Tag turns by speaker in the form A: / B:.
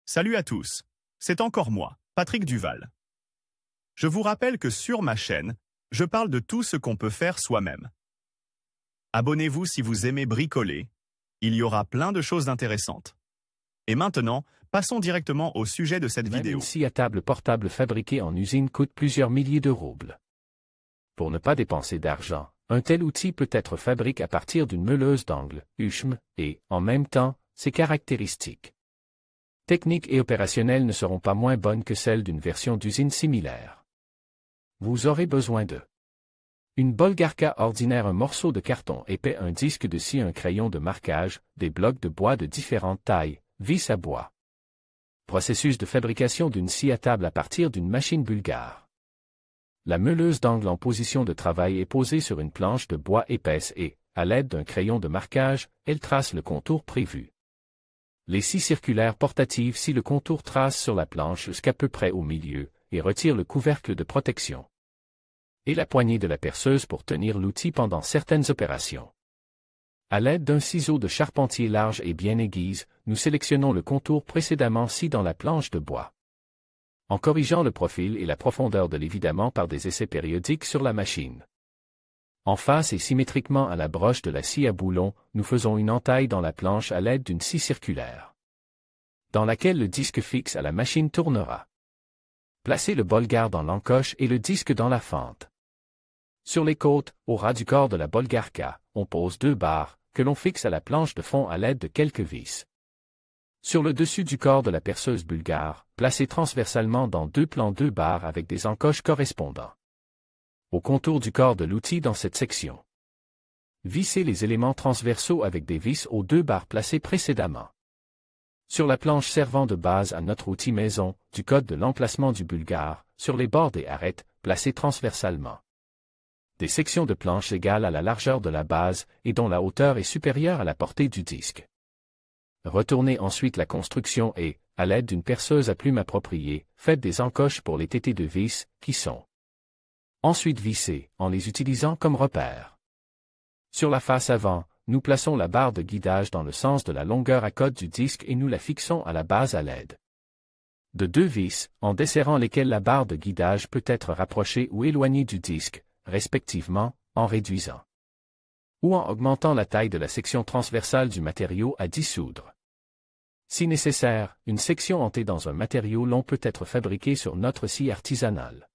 A: Salut à tous, c'est encore moi, Patrick Duval. Je vous rappelle que sur ma chaîne, je parle de tout ce qu'on peut faire soi-même. Abonnez-vous si vous aimez bricoler, il y aura plein de choses intéressantes. Et maintenant, passons directement au sujet de cette vidéo.
B: Une scie à table portable fabriquée en usine coûte plusieurs milliers de roubles. Pour ne pas dépenser d'argent, un tel outil peut être fabriqué à partir d'une meuleuse d'angle, USM, et, en même temps, ses caractéristiques techniques et opérationnelles ne seront pas moins bonnes que celles d'une version d'usine similaire. Vous aurez besoin de une bolgarka ordinaire, un morceau de carton épais, un disque de scie, un crayon de marquage, des blocs de bois de différentes tailles, vis à bois. Processus de fabrication d'une scie à table à partir d'une machine bulgare. La meuleuse d'angle en position de travail est posée sur une planche de bois épaisse et, à l'aide d'un crayon de marquage, elle trace le contour prévu. Les scies circulaires portatives scient le contour, trace sur la planche jusqu'à peu près au milieu et retire le couvercle de protection. Et la poignée de la perceuse pour tenir l'outil pendant certaines opérations. À l'aide d'un ciseau de charpentier large et bien aiguise, nous sélectionnons le contour précédemment scié dans la planche de bois. En corrigeant le profil et la profondeur de l'évidement par des essais périodiques sur la machine. En face et symétriquement à la broche de la scie à boulon, nous faisons une entaille dans la planche à l'aide d'une scie circulaire, dans laquelle le disque fixe à la machine tournera. Placez le bolgar dans l'encoche et le disque dans la fente. Sur les côtes, au ras du corps de la bolgarka, on pose 2 barres, que l'on fixe à la planche de fond à l'aide de quelques vis. Sur le dessus du corps de la perceuse bulgare, placez transversalement dans 2 plans 2 barres avec des encoches correspondants au contour du corps de l'outil dans cette section. Vissez les éléments transversaux avec des vis aux 2 barres placées précédemment. Sur la planche servant de base à notre outil maison, du code de l'emplacement du bulgare, sur les bords des arêtes, placées transversalement. Des sections de planche égales à la largeur de la base et dont la hauteur est supérieure à la portée du disque. Retournez ensuite la construction et, à l'aide d'une perceuse à plume appropriée, faites des encoches pour les tétés de vis, qui sont ensuite vissées, en les utilisant comme repères. Sur la face avant, nous plaçons la barre de guidage dans le sens de la longueur à code du disque et nous la fixons à la base à l'aide de 2 vis, en desserrant lesquelles la barre de guidage peut être rapprochée ou éloignée du disque, respectivement, en réduisant ou en augmentant la taille de la section transversale du matériau à dissoudre. Si nécessaire, une section hantée dans un matériau long peut être fabriquée sur notre scie artisanale.